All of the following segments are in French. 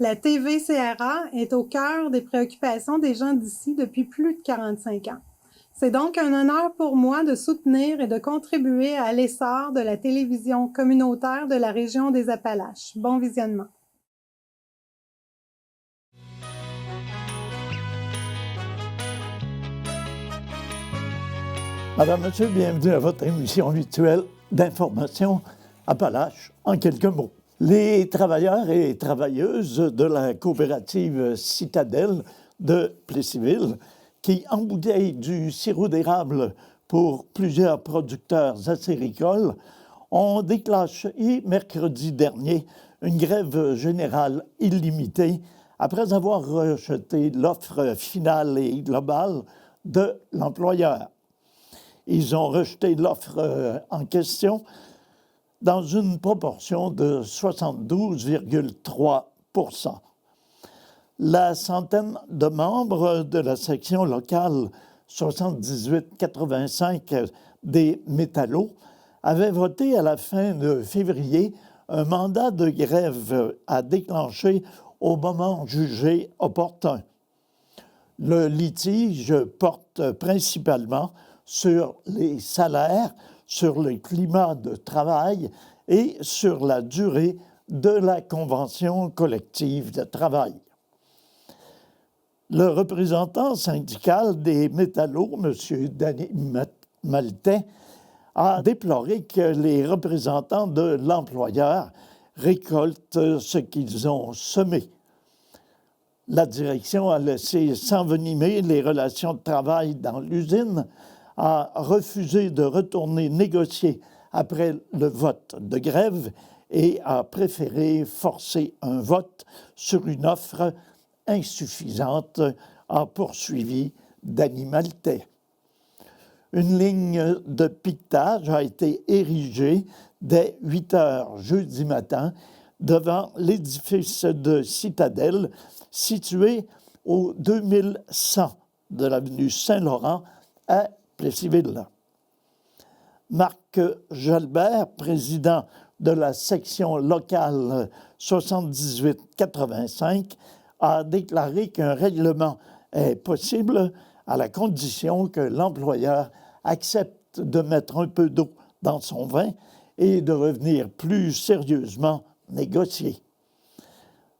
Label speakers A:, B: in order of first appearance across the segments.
A: La TVCRA est au cœur des préoccupations des gens d'ici depuis plus de 45 ans. C'est donc un honneur pour moi de soutenir et de contribuer à l'essor de la télévision communautaire de la région des Appalaches. Bon visionnement.
B: Madame, Monsieur, bienvenue à votre émission habituelle d'information Appalaches en quelques mots. Les travailleurs et travailleuses de la coopérative Citadelle de Plessisville, qui embouteillent du sirop d'érable pour plusieurs producteurs acéricoles, ont déclenché mercredi dernier une grève générale illimitée après avoir rejeté l'offre finale et globale de l'employeur. Ils ont rejeté l'offre en question dans une proportion de 72,3 %. La centaine de membres de la section locale 7885 des Métallos avaient voté à la fin de février un mandat de grève à déclencher au moment jugé opportun. Le litige porte principalement sur les salaires, sur le climat de travail et sur la durée de la convention collective de travail. Le représentant syndical des Métallos, M. Danny Maltais, a déploré que les représentants de l'employeur récoltent ce qu'ils ont semé. La direction a laissé s'envenimer les relations de travail dans l'usine, a refusé de retourner négocier après le vote de grève et a préféré forcer un vote sur une offre insuffisante, a poursuivi Danny Maltais. Une ligne de piquetage a été érigée dès 8 heures jeudi matin devant l'édifice de Citadelle situé au 2100 de l'avenue Saint-Laurent à Plessisville. Marc Jalbert, président de la section locale 7885, a déclaré qu'un règlement est possible à la condition que l'employeur accepte de mettre un peu d'eau dans son vin et de revenir plus sérieusement négocier.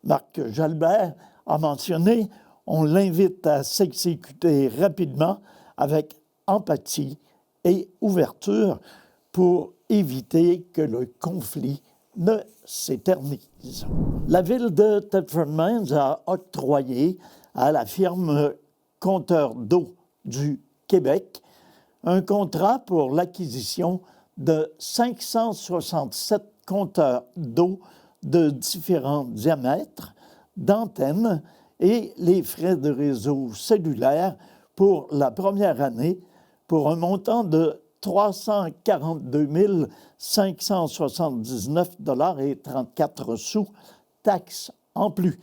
B: Marc Jalbert a mentionné « On l'invite à s'exécuter rapidement avec empathie et ouverture pour éviter que le conflit ne s'éternise. » La ville de Thetford Mines a octroyé à la firme Compteurs d'eau du Québec un contrat pour l'acquisition de 567 compteurs d'eau de différents diamètres, d'antennes et les frais de réseau cellulaire pour la première année pour un montant de 342 579,34 $, taxes en plus.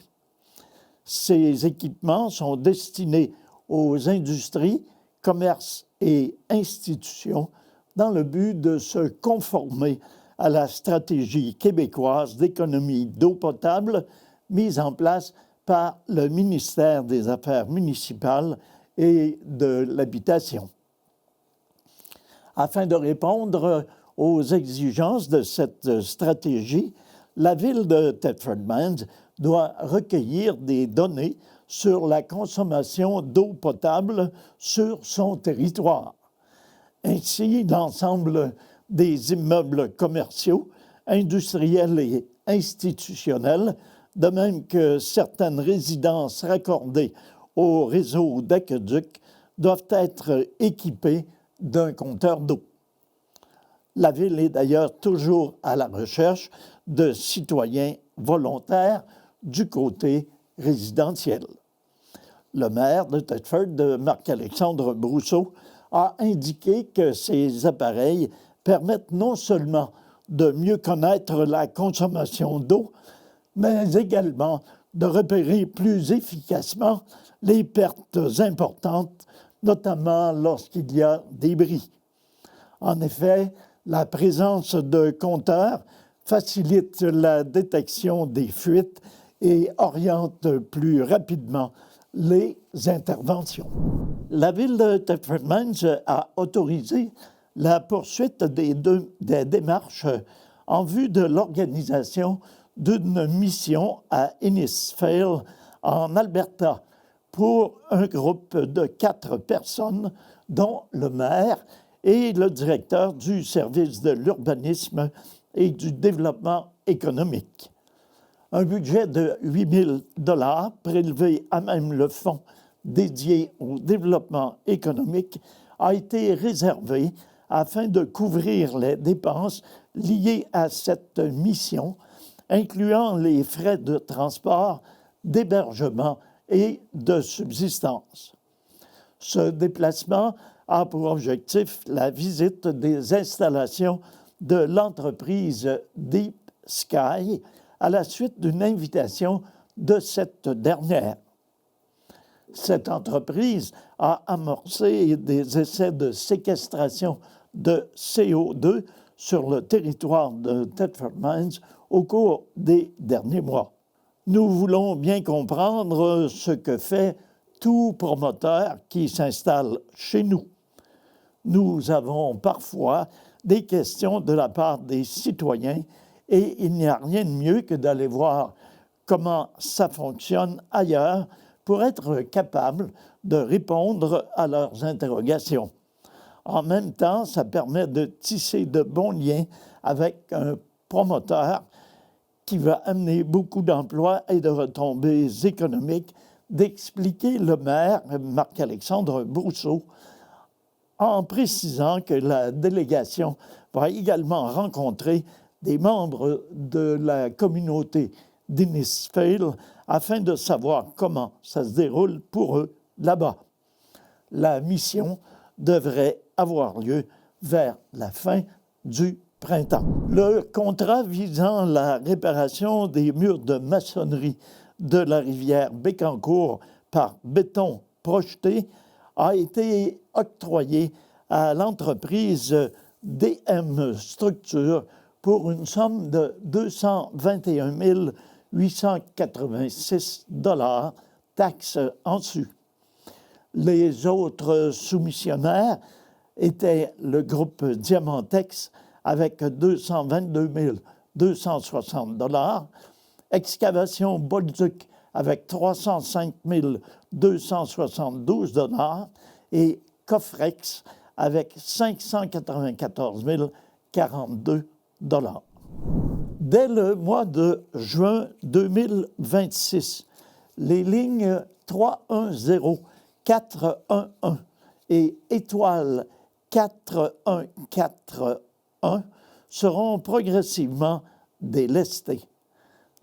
B: Ces équipements sont destinés aux industries, commerces et institutions dans le but de se conformer à la stratégie québécoise d'économie d'eau potable mise en place par le ministère des Affaires municipales et de l'Habitation. Afin de répondre aux exigences de cette stratégie, la ville de Thetford Mines doit recueillir des données sur la consommation d'eau potable sur son territoire. Ainsi, l'ensemble des immeubles commerciaux, industriels et institutionnels, de même que certaines résidences raccordées au réseau d'aqueduc, doivent être équipées d'un compteur d'eau. La ville est d'ailleurs toujours à la recherche de citoyens volontaires du côté résidentiel. Le maire de Thetford, Marc-Alexandre Brousseau, a indiqué que ces appareils permettent non seulement de mieux connaître la consommation d'eau, mais également de repérer plus efficacement les pertes importantes, notamment lorsqu'il y a des bris. En effet, la présence de compteurs facilite la détection des fuites et oriente plus rapidement les interventions. La ville de Thetford Mines a autorisé la poursuite des démarches en vue de l'organisation d'une mission à Innisfail, en Alberta, pour un groupe de 4 personnes, dont le maire et le directeur du service de l'urbanisme et du développement économique. Un budget de 8 000 $ prélevé à même le fonds dédié au développement économique a été réservé afin de couvrir les dépenses liées à cette mission, incluant les frais de transport, d'hébergement et de subsistance. Ce déplacement a pour objectif la visite des installations de l'entreprise Deep Sky à la suite d'une invitation de cette dernière. Cette entreprise a amorcé des essais de séquestration de CO2 sur le territoire de Thetford Mines au cours des derniers mois. Nous voulons bien comprendre ce que fait tout promoteur qui s'installe chez nous. Nous avons parfois des questions de la part des citoyens et il n'y a rien de mieux que d'aller voir comment ça fonctionne ailleurs pour être capable de répondre à leurs interrogations. En même temps, ça permet de tisser de bons liens avec un promoteur qui va amener beaucoup d'emplois et de retombées économiques, d'expliquer le maire, Marc-Alexandre Brousseau, en précisant que la délégation va également rencontrer des membres de la communauté d'Innisfail afin de savoir comment ça se déroule pour eux là-bas. La mission devrait avoir lieu vers la fin du printemps. Le contrat visant la réparation des murs de maçonnerie de la rivière Bécancour par Béton Projeté a été octroyé à l'entreprise DM Structure pour une somme de 221 886 $, taxes en su. Les autres soumissionnaires étaient le groupe Diamantex avec 222 260 $, Excavation Bolduc avec 305 272 $ et Coffrex avec 594 042 $. Dès le mois de juin 2026, les lignes 310, 411 et étoile 4141 seront progressivement délestées.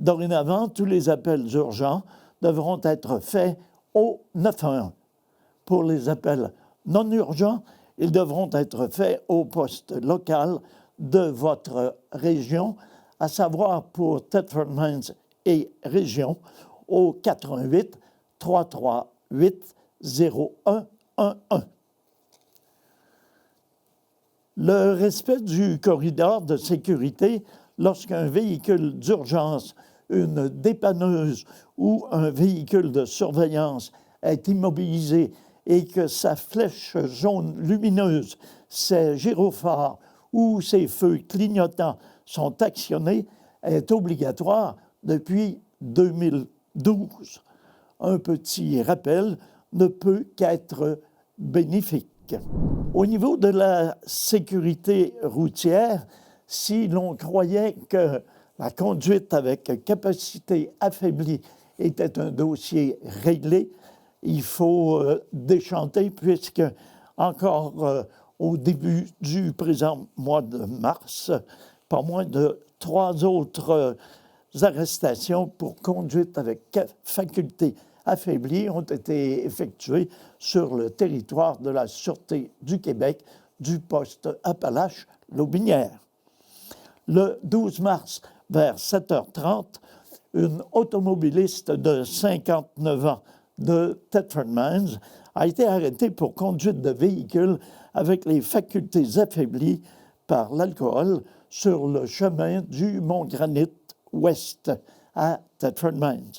B: Dorénavant, tous les appels urgents devront être faits au 911. Pour les appels non urgents, ils devront être faits au poste local de votre région, à savoir pour Thetford Mines et région, au 88 338 0111. Le respect du corridor de sécurité lorsqu'un véhicule d'urgence, une dépanneuse ou un véhicule de surveillance est immobilisé et que sa flèche jaune lumineuse, ses gyrophares ou ses feux clignotants sont actionnés est obligatoire depuis 2012. Un petit rappel ne peut qu'être bénéfique. Au niveau de la sécurité routière, si l'on croyait que la conduite avec capacité affaiblie était un dossier réglé, il faut déchanter puisque encore au début du présent mois de mars, pas moins de 3 autres arrestations pour conduite avec faculté affaiblie ont été effectuées sur le territoire de la Sûreté du Québec du poste Appalaches-Lotbinière. Le 12 mars, vers 7h30, une automobiliste de 59 ans de Thetford Mines a été arrêtée pour conduite de véhicule avec les facultés affaiblies par l'alcool sur le chemin du Mont-Granit Ouest à Thetford Mines.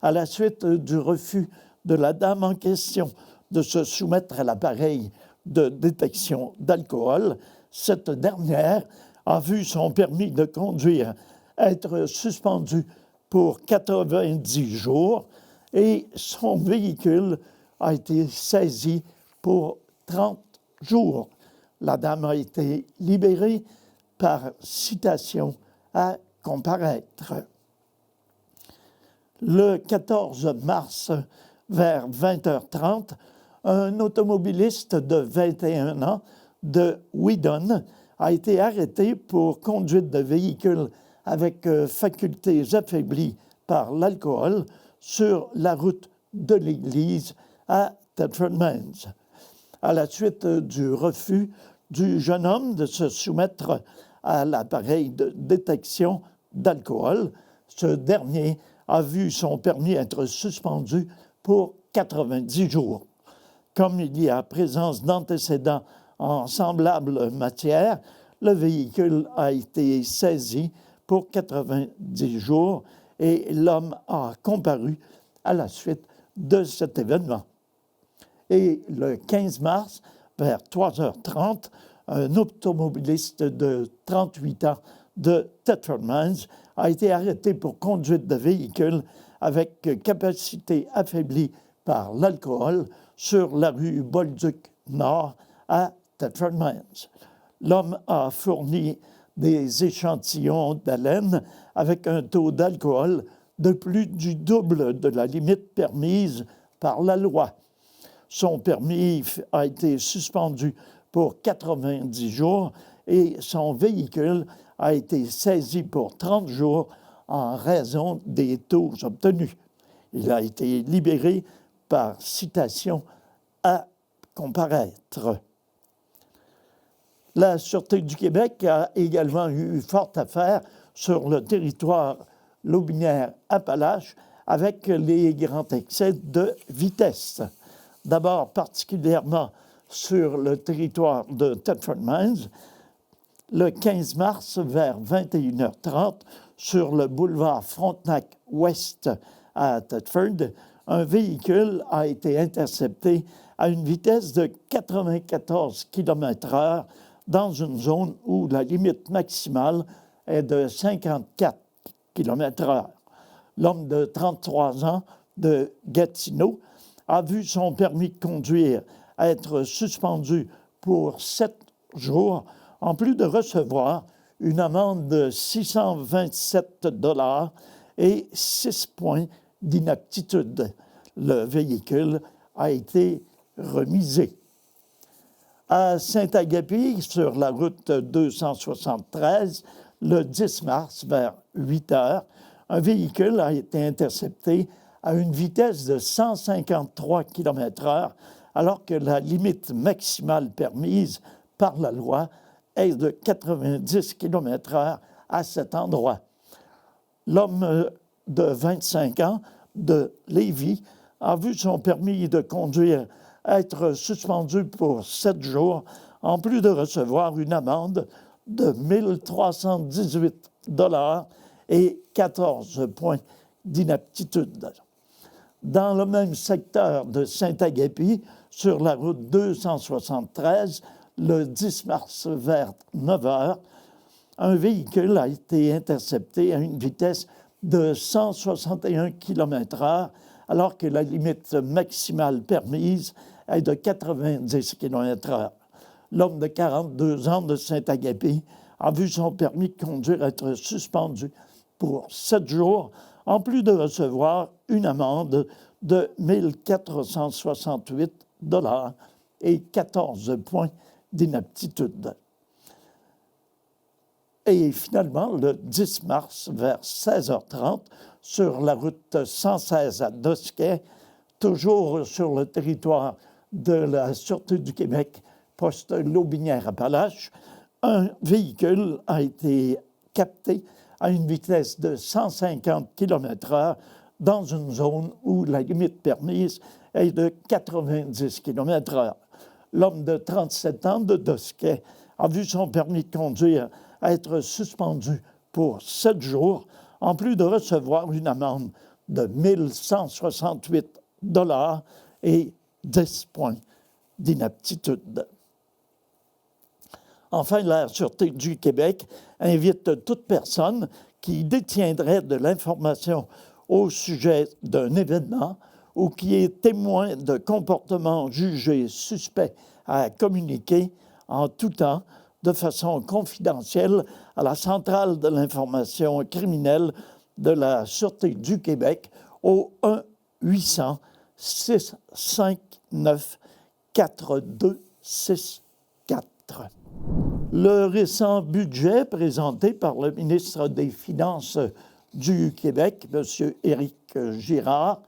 B: À la suite du refus de la dame en question de se soumettre à l'appareil de détection d'alcool, cette dernière a vu son permis de conduire être suspendu pour 90 jours et son véhicule a été saisi pour 30 jours. La dame a été libérée par citation à comparaître. Le 14 mars, vers 20h30, un automobiliste de 21 ans de Wheadon a été arrêté pour conduite de véhicule avec facultés affaiblies par l'alcool sur la route de l'église à Thetford Mines. À la suite du refus du jeune homme de se soumettre à l'appareil de détection d'alcool, ce dernier a vu son permis être suspendu pour 90 jours. Comme il y a présence d'antécédents en semblable matière, le véhicule a été saisi pour 90 jours et l'homme a comparu à la suite de cet événement. Et le 15 mars, vers 3h30, un automobiliste de 38 ans de Thetford Mines a été arrêté pour conduite de véhicule avec capacité affaiblie par l'alcool sur la rue Bolduc Nord à Thetford Mines. L'homme a fourni des échantillons d'haleine avec un taux d'alcool de plus du double de la limite permise par la loi. Son permis a été suspendu pour 90 jours et son véhicule a été saisi pour 30 jours en raison des taux obtenus. Il a été libéré par citation à comparaître. La Sûreté du Québec a également eu forte affaire sur le territoire Lotbinière-Appalaches avec les grands excès de vitesse. D'abord, particulièrement sur le territoire de Thetford Mines, le 15 mars, vers 21h30, sur le boulevard Frontenac-Ouest à Thetford, un véhicule a été intercepté à une vitesse de 94 km/h dans une zone où la limite maximale est de 54 km/h. L'homme de 33 ans de Gatineau a vu son permis de conduire être suspendu pour 7 jours, en plus de recevoir une amende de 627 $ et 6 points d'inaptitude. Le véhicule a été remisé. À Saint-Agapi, sur la route 273, le 10 mars, vers 8 heures, un véhicule a été intercepté à une vitesse de 153 km/h, alors que la limite maximale permise par la loi est de 90 km/h à cet endroit. L'homme de 25 ans de Lévis a vu son permis de conduire être suspendu pour 7 jours, en plus de recevoir une amende de 1 318 $ et 14 points d'inaptitude. Dans le même secteur de Saint-Agapi, sur la route 273, le 10 mars vers 9 heures, un véhicule a été intercepté à une vitesse de 161 km/h, alors que la limite maximale permise est de 90 km/h. L'homme de 42 ans de Saint-Agapi a vu son permis de conduire être suspendu pour 7 jours, en plus de recevoir une amende de 1 468 $ et 14 points d'inaptitude. Et finalement, le 10 mars, vers 16h30, sur la route 116 à Dosquet, toujours sur le territoire de la Sûreté du Québec, poste Lotbinière-Appalaches, un véhicule a été capté à une vitesse de 150 km/h dans une zone où la limite permise est de 90 km/h. L'homme de 37 ans de Dosquet a vu son permis de conduire être suspendu pour 7 jours, en plus de recevoir une amende de 1 168 $ et 10 points d'inaptitude. Enfin, la Sûreté du Québec invite toute personne qui détiendrait de l'information au sujet d'un événement ou qui est témoin de comportements jugés suspects à communiquer en tout temps de façon confidentielle à la Centrale de l'information criminelle de la Sûreté du Québec au 1-800-659-4264. Le récent budget présenté par le ministre des Finances du Québec, M. Éric Girard,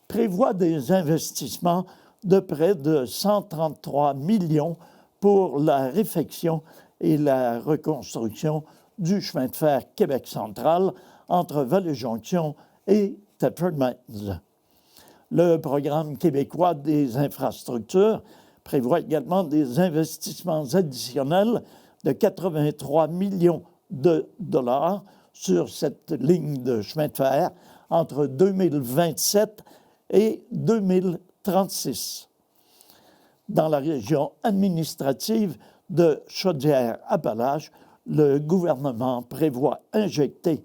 B: prévoit des investissements de près de 133 millions pour la réfection et la reconstruction du chemin de fer Québec central entre Vallée-Jonction et Thetford Mines. Le programme québécois des infrastructures prévoit également des investissements additionnels de 83 millions de dollars sur cette ligne de chemin de fer entre 2027 et 2036. Dans la région administrative de Chaudière-Appalaches, le gouvernement prévoit injecter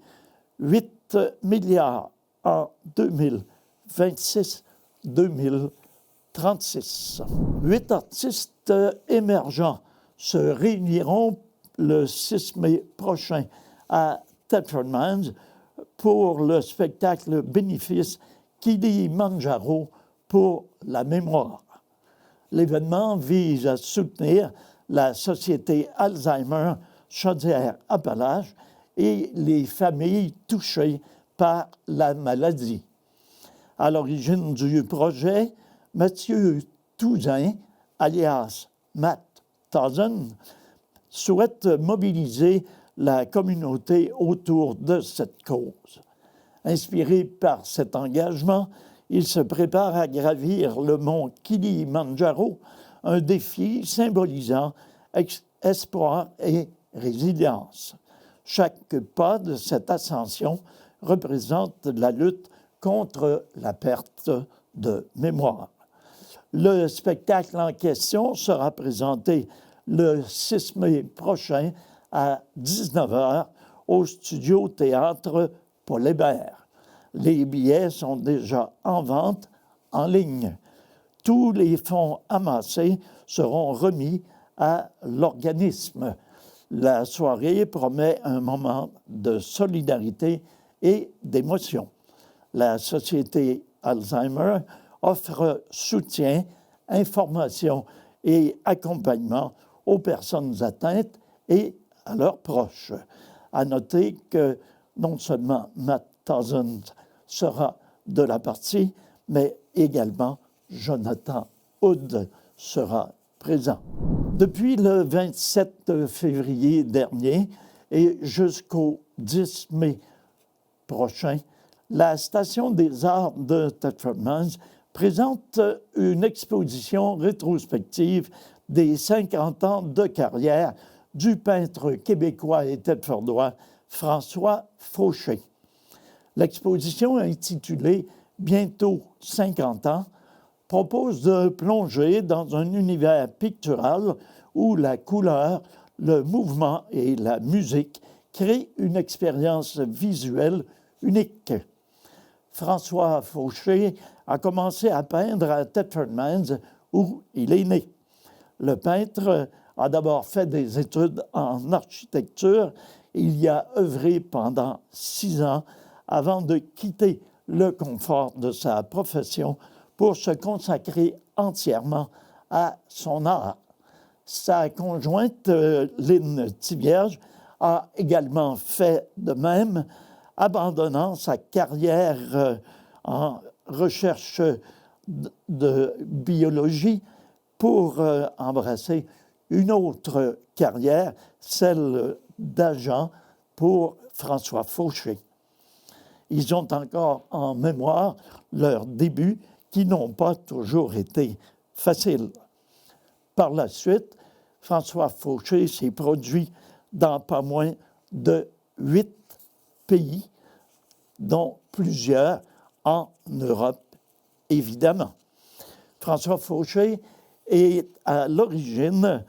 B: 8 milliards en 2026-2036. 8 artistes émergents se réuniront le 6 mai prochain à Thetford Mines pour le spectacle bénéfice Kilimanjaro pour la mémoire. L'événement vise à soutenir la Société Alzheimer Chaudière-Appalaches et les familles touchées par la maladie. À l'origine du projet, Mathieu Touzin, alias Matt Thousand, souhaite mobiliser la communauté autour de cette cause. Inspiré par cet engagement, il se prépare à gravir le mont Kilimanjaro, un défi symbolisant espoir et résilience. Chaque pas de cette ascension représente la lutte contre la perte de mémoire. Le spectacle en question sera présenté le 6 mai prochain à 19h au Studio Théâtre Paul Hébert. Les billets sont déjà en vente en ligne. Tous les fonds amassés seront remis à l'organisme. La soirée promet un moment de solidarité et d'émotion. La Société Alzheimer offre soutien, information et accompagnement aux personnes atteintes et à leurs proches. À noter que non seulement Matt Thousand sera de la partie, mais également Jonathan Hood sera présent. Depuis le 27 février dernier et jusqu'au 10 mai prochain, la Station des arts de Thetford Mines présente une exposition rétrospective des 50 ans de carrière du peintre québécois et thetfordois François Fauché. L'exposition intitulée « Bientôt 50 ans » propose de plonger dans un univers pictural où la couleur, le mouvement et la musique créent une expérience visuelle unique. François Fauché a commencé à peindre à Thetford Mines où il est né. Le peintre a d'abord fait des études en architecture. Il y a œuvré pendant 6 ans avant de quitter le confort de sa profession pour se consacrer entièrement à son art. Sa conjointe, Lynne Thivierge, a également fait de même, abandonnant sa carrière en recherche de biologie pour embrasser une autre carrière, celle d'agent pour François Fauché. Ils ont encore en mémoire leurs débuts qui n'ont pas toujours été faciles. Par la suite, François Fauché s'est produit dans pas moins de 8 pays, dont plusieurs en Europe, évidemment. François Fauché est à l'origine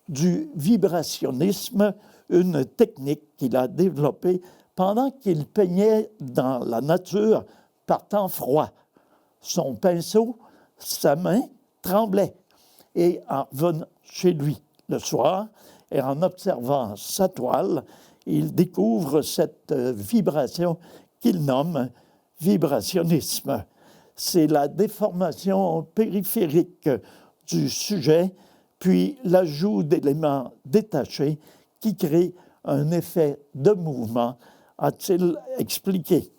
B: du vibrationnisme, une technique qu'il a développée pendant qu'il peignait dans la nature par temps froid. Son pinceau, sa main tremblait. Et en revenant chez lui le soir et en observant sa toile, il découvre cette vibration qu'il nomme vibrationnisme. C'est la déformation périphérique du sujet, puis l'ajout d'éléments détachés qui crée un effet de mouvement, a-t-il expliqué.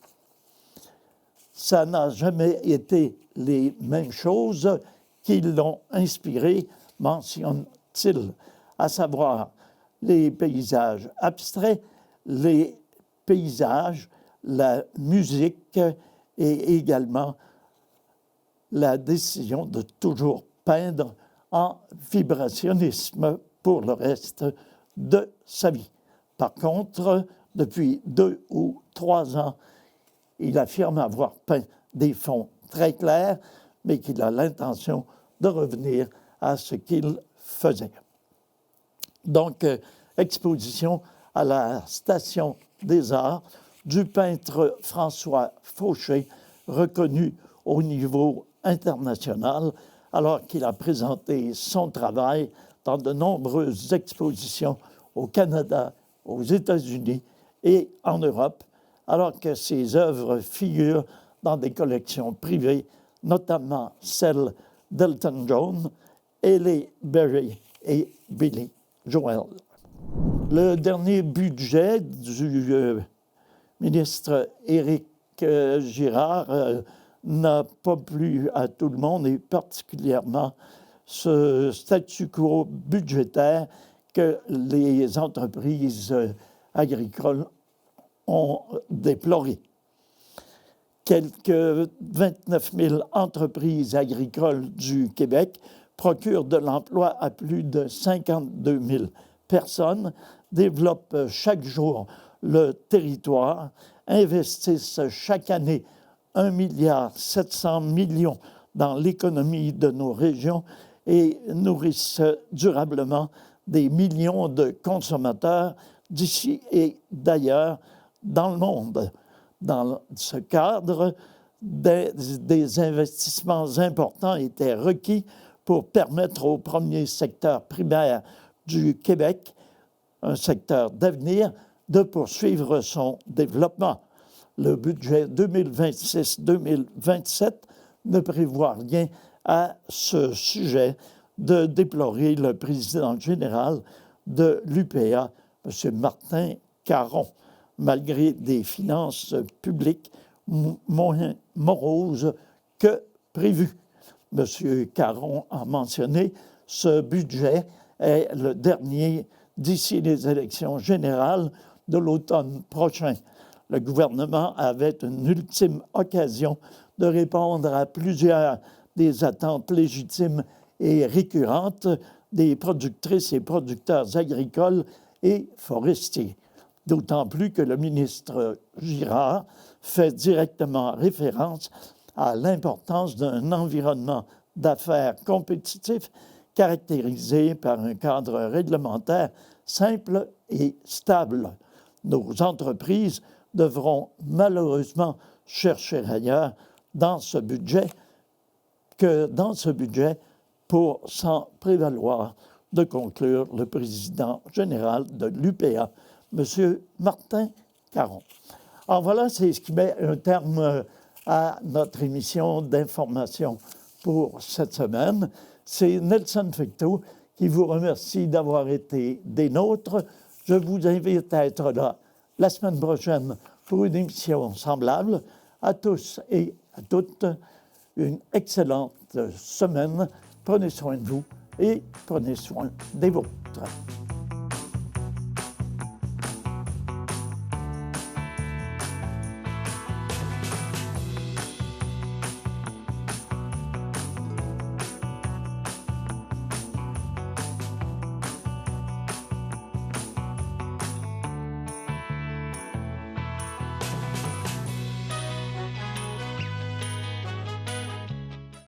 B: Ça n'a jamais été les mêmes choses qui l'ont inspiré, mentionne-t-il, à savoir les paysages abstraits, les paysages, la musique et également la décision de toujours peindre en vibrationnisme pour le reste de sa vie. Par contre, depuis 2 ou 3 ans, il affirme avoir peint des fonds très clairs, mais qu'il a l'intention de revenir à ce qu'il faisait. Donc, exposition à la Station des Arts du peintre François Fauché, reconnu au niveau international, alors qu'il a présenté son travail dans de nombreuses expositions au Canada, aux États-Unis et en Europe, alors que ses œuvres figurent dans des collections privées, notamment celles d'Elton John, Halle Berry et Billy Joel. Le dernier budget du ministre Éric Girard n'a pas plu à tout le monde, et particulièrement ce statu quo budgétaire que les entreprises agricoles ont déploré. Quelques 29 000 entreprises agricoles du Québec procurent de l'emploi à plus de 52 000 personnes, développent chaque jour le territoire, investissent chaque année 1,7 milliard dans l'économie de nos régions et nourrissent durablement des millions de consommateurs d'ici et d'ailleurs dans le monde. Dans ce cadre, des investissements importants étaient requis pour permettre au premier secteur primaire du Québec, un secteur d'avenir, de poursuivre son développement. Le budget 2026-2027 ne prévoit rien à ce sujet, de déplorer le président général de l'UPA, M. Martin Caron, malgré des finances publiques moins moroses que prévu. M. Caron a mentionné, ce budget est le dernier d'ici les élections générales de l'automne prochain. Le gouvernement avait une ultime occasion de répondre à plusieurs des attentes légitimes et récurrentes des productrices et producteurs agricoles et forestiers. D'autant plus que le ministre Girard fait directement référence à l'importance d'un environnement d'affaires compétitif caractérisé par un cadre réglementaire simple et stable. Nos entreprises devront malheureusement chercher ailleurs dans ce budget pour s'en prévaloir, de conclure le président général de l'UPA, M. Martin Caron. Alors voilà, c'est ce qui met un terme à notre émission d'information pour cette semaine. C'est Nelson Ficto qui vous remercie d'avoir été des nôtres. Je vous invite à être là la semaine prochaine pour une émission semblable. À tous et à toutes, une excellente semaine. Prenez soin de vous et prenez soin des vôtres.